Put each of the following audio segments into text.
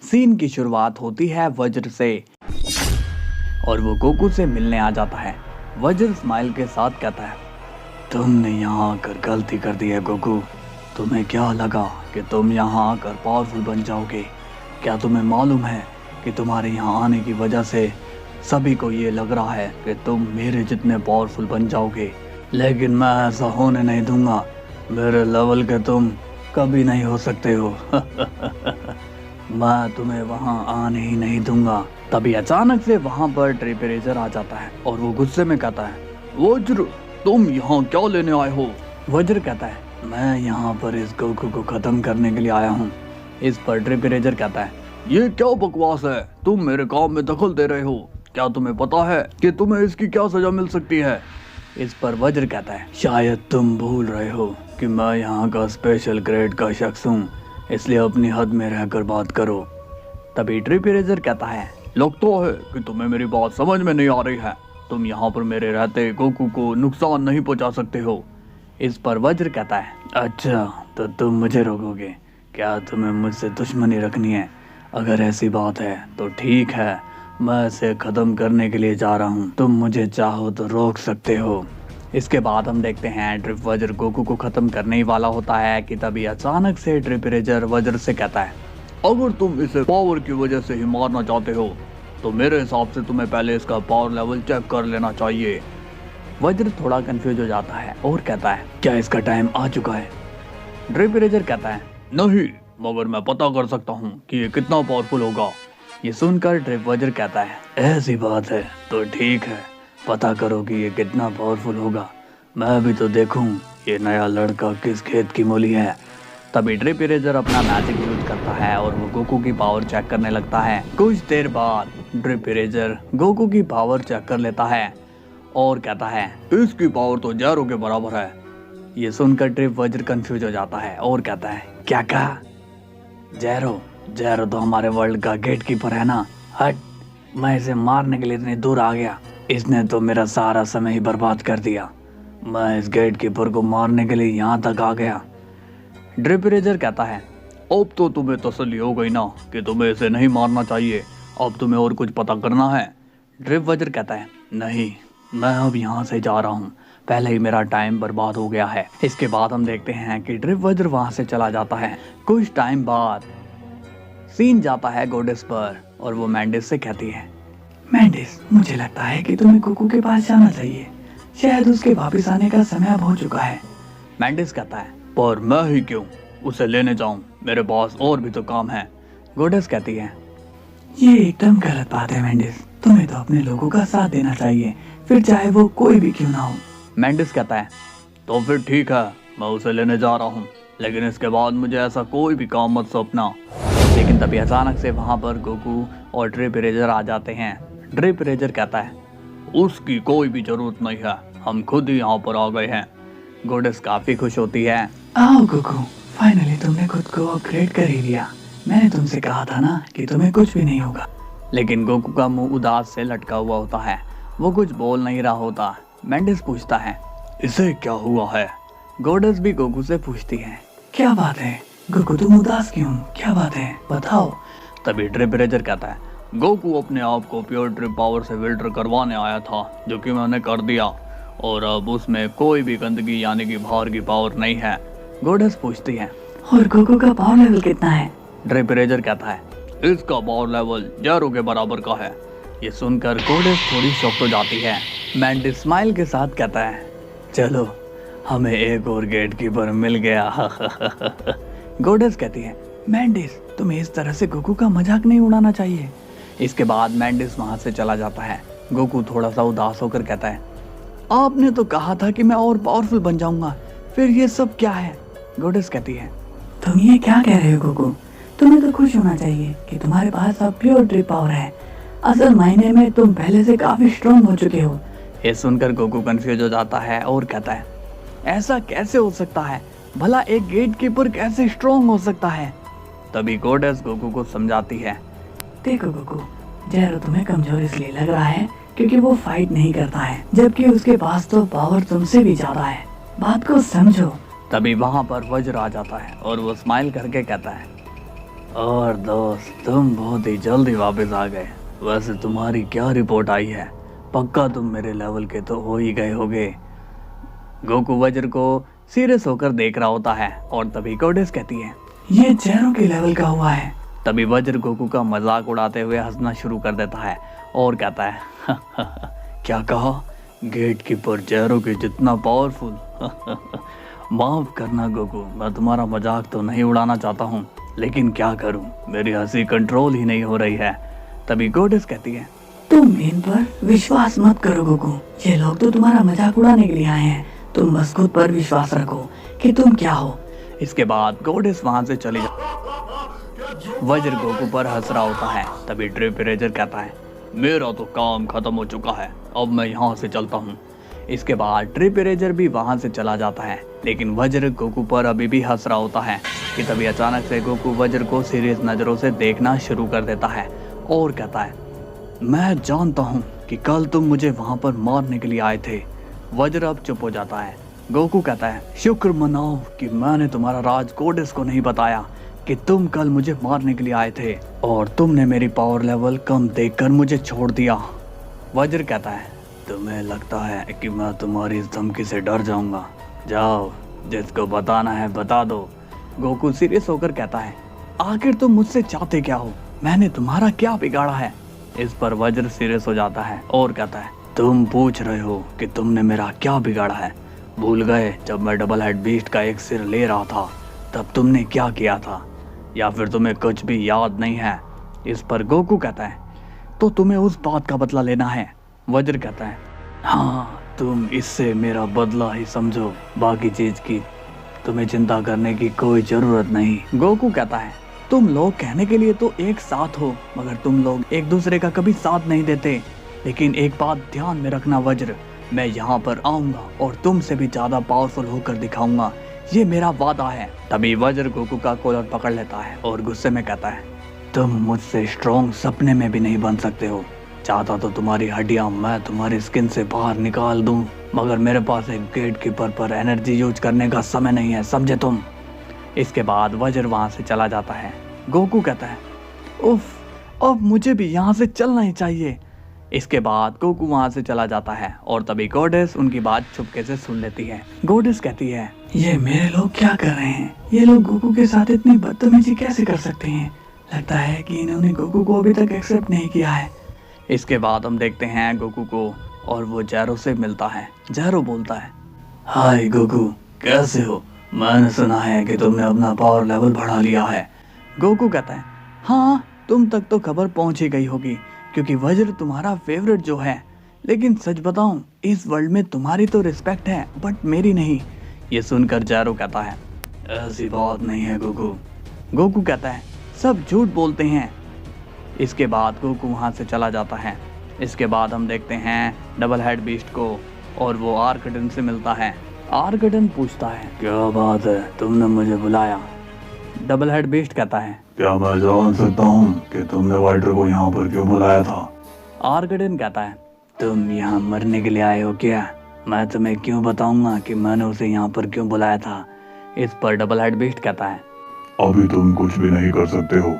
Scene की शुरुआत होती है वज्र से और वो गोकू से मिलने आ जाता है। वज्र स्माइल के साथ कहता है, तुमने यहाँ आकर गलती कर दी है गोकू। तुम्हें क्या लगा कि तुम यहाँ आकर पावरफुल बन जाओगे? क्या तुम्हें मालूम है कि तुम्हारे यहाँ आने की वजह से सभी को ये लग रहा है कि तुम मेरे जितने पावरफुल बन जाओगे, लेकिन मैं ऐसा होने नहीं दूंगा। मेरे लेवल के तुम कभी नहीं हो सकते हो। मैं तुम्हें वहाँ आने ही नहीं दूंगा। तभी अचानक से वहाँ पर ट्रिपरेजर आ जाता है और वो गुस्से में कहता है, वज्र तुम यहाँ क्या लेने आए हो? वज्र कहता है, मैं यहाँ पर इस गोकू को खत्म करने के लिए आया हूँ। इस पर ट्रिपरेजर कहता है, ये क्या बकवास है? तुम मेरे काम में दखल दे रहे हो। क्या तुम्हें पता है कि तुम्हें इसकी क्या सजा मिल सकती है? इस पर वज्र कहता है, शायद तुम भूल रहे हो कि मैं यहाँ का स्पेशल ग्रेड का शख्स हूँ, इसलिए अपनी हद में रहकर बात करो। तभी ट्रिपरेजर कहता है, लगता है कि तुम्हें मेरी बात समझ में नहीं आ रही है। तुम यहाँ पर मेरे रहते गोकू को नुकसान नहीं पहुँचा सकते हो। इस पर वज्र कहता है, अच्छा तो तुम मुझे रोकोगे? क्या तुम्हें मुझसे दुश्मनी रखनी है? अगर ऐसी बात है तो ठीक है, मैं इसे ख़त्म करने के लिए जा रहा हूँ। तुम मुझे चाहो तो रोक सकते हो। इसके बाद हम देखते हैं ट्रिप वज्र गोकू को ख़त्म करने ही वाला होता है कि तभी अचानक से ट्रिपरेजर वज्र से कहता है, अगर तुम इसे पावर की वजह से ही मारना चाहते हो तो मेरे हिसाब से तुम्हें पहले इसका पावर लेवल चेक कर लेना चाहिए। वज्र थोड़ा कंफ्यूज हो जाता है और कहता है, क्या इसका टाइम आ चुका है? ट्रिपरेजर कहता है, नहीं, मगर मैं पता कर सकता हूँ कि ये कितना पावरफुल होगा। ये सुनकर ट्रिप वज्र कहता है, ऐसी बात है तो ठीक है, पता करो कि ये कितना पावरफुल होगा। मैं भी तो देखूं ये नया लड़का किस खेत की मूली है। तभी ट्रिपरेजर अपना मैजिक यूज करता है और वो गोकू की पावर चेक करने लगता है। कुछ देर बाद ट्रिपरेजर गोकू की पावर चेक कर लेता है और कहता है, इसकी पावर तो जैरो के बराबर है। ये सुनकर ट्रिप वज्र कंफ्यूज हो जाता है और कहता है, क्या कहा? जैरो? जैरो तो हमारे वर्ल्ड का गेट कीपर है ना। हट, मैं इसे मारने के लिए इतनी दूर आ गया, इसने तो मेरा सारा समय ही बर्बाद कर दिया। मैं इस गेट कीपर को मारने के लिए यहाँ तक आ गया। ट्रिपरेजर कहता है, अब तो तुम्हें तसल्ली हो गई ना कि तुम्हें इसे नहीं मारना चाहिए। अब तुम्हें और कुछ पता करना है? ट्रिप वज्र कहता है, नहीं, मैं अब यहाँ से जा रहा हूँ, पहले ही मेरा टाइम बर्बाद हो गया है। इसके बाद हम देखते हैं कि ट्रिप वज्र वहाँ से चला जाता है। कुछ टाइम बाद सीन जाता है गोडेस पर और वो मैंडिस से कहती है, मैंडिस, मुझे लगता है कि तुम्हें गोकू के पास जाना चाहिए। शायद उसके वापस आने का समय अब हो चुका है। मैंडिस कहता है, पर मैं ही क्यों उसे लेने जाऊं? मेरे पास और भी तो काम है। गोडेस कहती है, ये एकदम गलत बात है मैंडिस, तुम्हें तो अपने लोगों का साथ देना चाहिए, फिर चाहे वो कोई भी क्यों ना हो। मैंडिस कहता है, तो फिर ठीक है, मैं उसे लेने जा रहा हूँ, लेकिन इसके बाद मुझे ऐसा कोई भी काम मत सौंपना। लेकिन तभी अचानक से वहाँ पर गोकू और ट्रिपरेजर आ जाते हैं। ट्रिपरेजर कहता है, उसकी कोई भी जरूरत नहीं है, हम खुद ही यहाँ पर आ गए हैं। गोडेस काफी खुश होती है। आओ गोकू, फाइनली तुमने खुद को अपग्रेड कर ही लिया। मैंने तुमसे कहा था ना कि तुम्हें कुछ भी नहीं होगा। लेकिन गोकू का मुंह उदास से लटका हुआ होता है, वो कुछ बोल नहीं रहा होता। मैंडिस पूछता है, इसे क्या हुआ है? गोडेस भी गोकू से पूछती है, क्या बात है गोकू, तुम उदास क्यों? क्या बात है, बताओ। तभी ट्रिपरेजर कहता है, गोकू अपने आप को प्योर ट्रिप पावर से फिल्टर करवाने आया था, जो कि मैंने कर दिया, और अब उसमें कोई भी गंदगी यानी कि बाहर की पावर नहीं है। गोडेस पूछती है, और गोकू का पावर लेवल कितना है? ट्रिपरेजर कहता है, इसका पावर लेवल जैरो के बराबर का है। ये सुनकर गोडेस थोड़ी शॉक हो जाती है। मैंडिस स्माइल के साथ कहता है, चलो हमें एक और गेट कीपर मिल गया। गोडेस कहती है, मैंडिस, तुम्हें इस तरह से गोकू का मजाक नहीं उड़ाना चाहिए। इसके बाद मैंडिस वहां से चला जाता है। गोकू थोड़ा सा उदास होकर कहता है, आपने तो कहा था कि मैं और पावरफुल बन जाऊंगा, फिर ये सब क्या है? गोडेस कहती है, तुम ये क्या कह रहे हो गोकू? तुम्हें तो खुश होना चाहिए कि तुम्हारे पास अब प्योर ट्रिप पावर है। असल मायने में तुम पहले से काफी स्ट्रॉन्ग हो चुके हो। ये सुनकर गोकू कंफ्यूज हो जाता है और कहता है, ऐसा कैसे हो सकता है? भला एक गेट कीपर कैसे स्ट्रॉन्ग हो सकता है? तभी गोडेस गोकू को समझाती है, देखो गोकू, जैरो तुम्हें कमजोर इसलिए लग रहा है क्योंकि वो फाइट नहीं करता है, जबकि उसके पास तो पावर तुमसे भी ज्यादा है। बात को समझो। तभी वहाँ पर वज्र आ जाता है और वो स्माइल करके कहता है, और दोस्त, तुम बहुत ही जल्दी वापस आ गए। वैसे तुम्हारी क्या रिपोर्ट आई है? पक्का तुम मेरे लेवल के तो हो ही गए होगे। गोकू वज्र को सीरियस होकर देख रहा होता है और तभी गोडेस कहती है, ये चेहरों के लेवल का हुआ है। तभी वज्र गोकू का मजाक उड़ाते हुए हंसना शुरू कर देता है और कहता है, क्या कहा? गेट कीपर चेहरों के जितना पावरफुल? माफ करना गोकू, मैं तुम्हारा मजाक तो नहीं उड़ाना चाहता हूँ, लेकिन क्या करूँ, मेरी हंसी कंट्रोल ही नहीं हो रही है। तभी गोडेस कहती है, तुम इन पर विश्वास मत करो गोकू, ये लोग तो तुम्हारा मजाक उड़ाने के लिए आए हैं। तुम बस खुद पर विश्वास रखो कि तुम क्या हो। इसके बाद गोडेस वहां से चली जाती। वज्र गोकू पर हंस रहा होता है। तभी ट्रिप इरेजर कहता है, मेरा तो काम खत्म हो चुका है, अब मैं यहाँ से चलता हूँ। इसके बाद ट्रिप इरेजर भी वहां से चला जाता है, लेकिन वज्र गोकू पर अभी भी हंस रहा होता है कि तभी अचानक से गोकू वज्र को सीरियस नजरों से देखना शुरू कर देता है और कहता है, मैं जानता हूँ कि कल तुम मुझे वहां पर मारने के लिए आए थे। वज्र अब चुप हो जाता है। गोकू कहता है, शुक्र मनाओ कि मैंने तुम्हारा राज गोडेस को नहीं बताया कि तुम कल मुझे मारने के लिए आए थे और तुमने मेरी पावर लेवल कम देखकर मुझे छोड़ दिया। वज्र कहता है, तुम्हें लगता है कि मैं तुम्हारी इस धमकी से डर जाऊंगा? जाओ, जिसको बताना है बता दो। गोकू सीरियस होकर कहता है, आखिर तुम मुझसे चाहते क्या हो? मैंने तुम्हारा क्या बिगाड़ा है? इस पर वज्र सीरियस हो जाता है और कहता है, तुम पूछ रहे हो कि तुमने मेरा क्या बिगाड़ा है? भूल गए जब मैं डबल हेड बीस्ट का एक सिर ले रहा था तब तुमने क्या किया था? या फिर तुम्हें कुछ भी याद नहीं है? इस पर गोकू कहता है, तो तुम्हें उस बात का बदला लेना है? वज्र कहता है, हाँ, तुम इससे मेरा बदला ही समझो, बाकी चीज की तुम्हें चिंता करने की कोई जरूरत नहीं। गोकू कहता है, तुम लोग कहने के लिए तो एक साथ हो, मगर तुम लोग एक दूसरे का कभी साथ नहीं देते। लेकिन एक बात ध्यान में रखना वज्र, मैं यहाँ पर आऊंगा और तुमसे भी ज्यादा पावरफुल होकर दिखाऊंगा, ये मेरा वादा है। तभी वज्र गोकू का कॉलर पकड़ लेता है और गुस्से में कहता है, तुम मुझसे स्ट्रॉन्ग सपने में भी नहीं बन सकते हो। चाहता तो तुम्हारी हड्डियां मैं तुम्हारी स्किन से बाहर निकाल दूं, मगर मेरे पास एक गेट कीपर पर एनर्जी यूज करने का समय नहीं है, समझे तुम? इसके बाद वज्र वहां से चला जाता है। गोकू कहता है, उफ, अब मुझे भी यहाँ से चलना ही चाहिए। इसके बाद गोकू वहां से चला जाता है और तभी गोडेस उनकी बात चुपके से सुन लेती है। गोडेस कहती है, ये मेरे लोग क्या कर रहे हैं? ये लोग गोकू के साथ इतनी बदतमीजी कैसे कर सकते हैं? लगता है कि इन्होंने गोकू को अभी तक एक्सेप्ट नहीं किया है। इसके बाद हम देखते हैं गोकू को और वो जैरो से मिलता है। जैरो बोलता है, हाय गोकू, कैसे हो? मैंने सुना है कि तुमने अपना पावर लेवल बढ़ा लिया है। गोकू कहता है, हाँ, तुम तक तो खबर पहुंच ही गई होगी क्योंकि वज्र तुम्हारा फेवरेट जो है। लेकिन सच बताऊं, इस वर्ल्ड में तुम्हारी तो रिस्पेक्ट है बट मेरी नहीं। ये सुनकर जैरो कहता है, ऐसी बात नहीं है गोकू। गोकू कहता है, सब झूठ बोलते हैं। इसके बाद गोकू वहां से चला जाता है। इसके बाद हम देखते हैं डबल हेड बीस्ट को और वो आर्कडन से मिलता है। आर्कडन पूछता है, क्या बात है, तुमने मुझे बुलाया? डबल हेड बीस्ट कहता है, क्या मैं जान सकता हूँ कि तुमने वाइडर को यहाँ पर क्यों बुलाया था? आर्कडन कहता है, तुम यहाँ मरने के लिए आए हो क्या? मैं तुम्हें क्यों बताऊंगा कि मैंने उसे यहाँ पर क्यों बुलाया था। इस पर डबल हेड बीस्ट कहता है, अभी तुम कुछ भी नहीं कर सकते हो,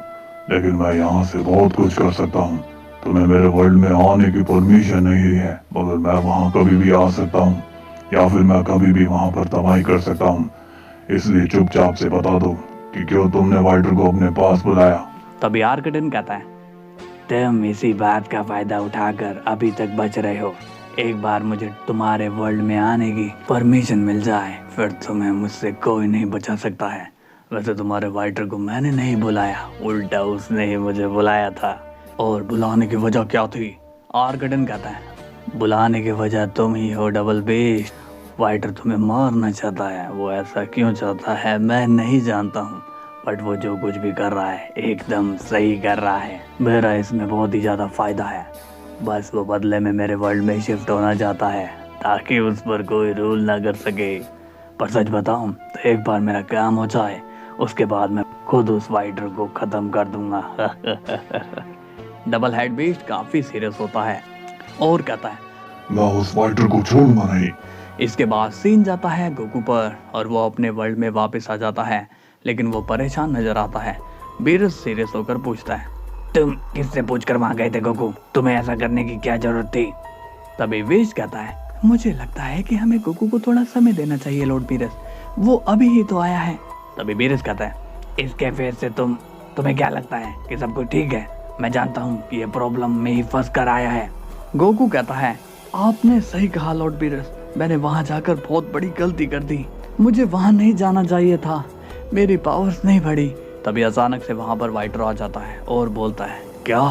लेकिन मैं यहाँ से बहुत कुछ कर सकता हूँ। तुम्हें मेरे वर्ल्ड में आने की परमिशन नहीं है, मगर मैं वहाँ कभी भी आ सकता हूँ या फिर मैं कभी भी वहाँ पर तबाही कर सकता हूँ। इसलिए चुपचाप से बता दो कि क्यों तुमने वाइडर को अपने पास बुलाया। तभी आर्कडन कहता है, तुम इसी बात का फायदा उठाकर अभी तक बच रहे हो। एक बार मुझे तुम्हारे वर्ल्ड में आने की परमिशन मिल जाए, फिर तुम्हें मुझसे कोई नहीं बचा सकता है। वैसे तुम्हारे वाइडर को मैंने नहीं बुलाया, उल्टा उसने ही मुझे बुलाया था। और बुलाने की वजह क्या थी? आर्कडन कहता है, बुलाने की वजह तुम ही हो डबल बीस्ट। वाइडर तुम्हें मारना चाहता है। वो ऐसा क्यों चाहता है मैं नहीं जानता हूँ, बट वो जो कुछ भी कर रहा है एकदम सही कर रहा है। मेरा इसमें बहुत ही ज़्यादा फायदा है। बस वो बदले में मेरे वर्ल्ड में शिफ्ट होना चाहता है ताकि उस पर कोई रूल ना कर सके। पर सच बताऊं तो एक बार मेरा काम हो जाए, उसके बाद मैं खुद उस वाइडर को ख़त्म कर दूंगा। डबल हेड बीस्ट काफ़ी सीरियस होता है और कहता है, मैं उस वाइडर को छोड़ूंगा नहीं। इसके बाद सीन जाता है गोकू पर और वो अपने वर्ल्ड में वापस आ जाता है, लेकिन वो परेशान नजर आता है। बीरस सीरियस होकर पूछता है, तुम किससे पूछकर वहां गए थे गोकू? तुम्हें ऐसा करने की क्या जरूरत थी? तभी विश कहता है, मुझे लगता है कि हमें गोकू को थोड़ा समय देना चाहिए लॉर्ड बीरस, वो अभी ही तो आया है। तभी बीरस कहता है, इस कैफे से तुम्हें क्या लगता है कि सब कुछ ठीक है? मैं जानता हूँ कि ये प्रॉब्लम में ही फंस कर आया है। गोकू कहता है, आपने सही कहा लॉर्ड बीरस, मैंने वहां जाकर बहुत बड़ी गलती कर दी, मुझे वहां नहीं जाना चाहिए था, मेरी पावर्स नहीं बढ़ी। तभी अचानक से वहां पर वाइटर आ जाता है और बोलता है, क्या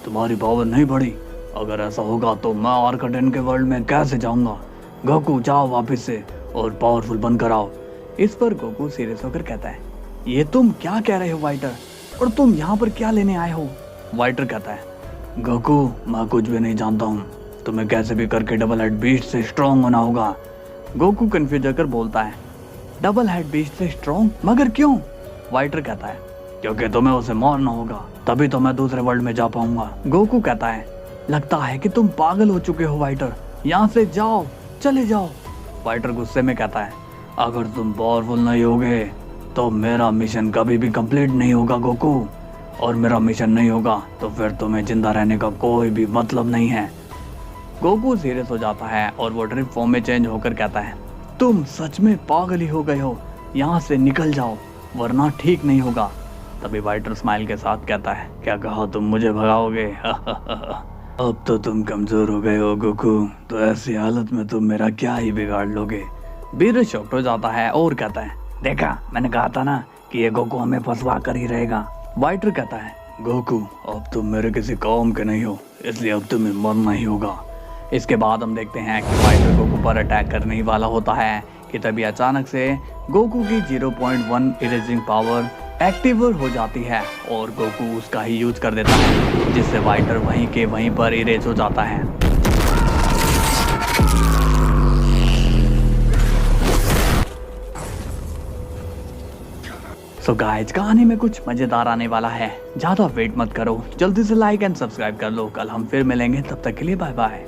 तुम्हारी पावर नहीं बढ़ी? अगर ऐसा होगा तो मैं आर्कडेन के वर्ल्ड में कैसे जाऊंगा? गोकू जाओ वापस से और पावरफुल बनकर आओ। इस पर गोकू सीरियस होकर कहता है, ये तुम क्या कह रहे हो वाइटर, और तुम यहाँ पर क्या लेने आए हो? वाइटर कहता है, गोकू मैं कुछ भी नहीं जानता हूँ, तुम्हें कैसे भी करके डबल हेड बीस्ट से स्ट्रॉन्ग होना होगा। गोकू कंफ्यूज होकर बोलता है, डबल हेड बीस्ट से स्ट्रॉन्ग? मगर क्यों? वाइटर कहता है, क्योंकि तुम्हें उसे मारना होगा, तभी तो मैं दूसरे वर्ल्ड में जा पाऊंगा। गोकू कहता है, लगता है कि तुम पागल हो चुके हो वाइटर, यहाँ से जाओ, चले जाओ। वाइटर गुस्से में कहता है, अगर तुम पावरफुल नहीं होगे तो मेरा मिशन कभी भी कंप्लीट नहीं होगा गोकू, और मेरा मिशन नहीं होगा तो फिर तुम्हें जिंदा रहने का कोई भी मतलब नहीं है। गोकू सीरियस हो जाता है और वो ड्रिप फॉर्म में चेंज होकर कहता है, तुम सच में पागल ही हो गए हो, यहाँ से निकल जाओ वरना ठीक नहीं होगा। तभी वाइटर स्माइल के साथ कहता है, क्या कहा, तुम मुझे भगाओगे? अब तो तुम कमजोर हो गए हो गोकू, तो ऐसी हालत में तुम मेरा क्या ही बिगाड़ लोगे। बीरस शॉक्ड हो जाता है और कहता है, देखा मैंने कहा था ना कि ये गोकू हमें फंसवा कर ही रहेगा। वाइटर कहता है, गोकू अब तुम मेरे किसी काम के नहीं हो, इसलिए अब तुम्हें मरना ही होगा। इसके बाद हम देखते हैं कि वाइटर गोकू पर अटैक करने ही वाला होता है कि तभी अचानक से गोकू की 0.1 इरेजिंग पावर एक्टिव हो जाती है और गोकू उसका ही यूज कर देता है, जिससे वाइटर वहीं के वहीं पर इरेज हो जाता है। सो गाइस, कहानी में कुछ मजेदार आने वाला है, ज्यादा वेट मत करो, जल्दी से लाइक एंड सब्सक्राइब कर लो। कल हम फिर मिलेंगे, तब तक के लिए बाय बाय।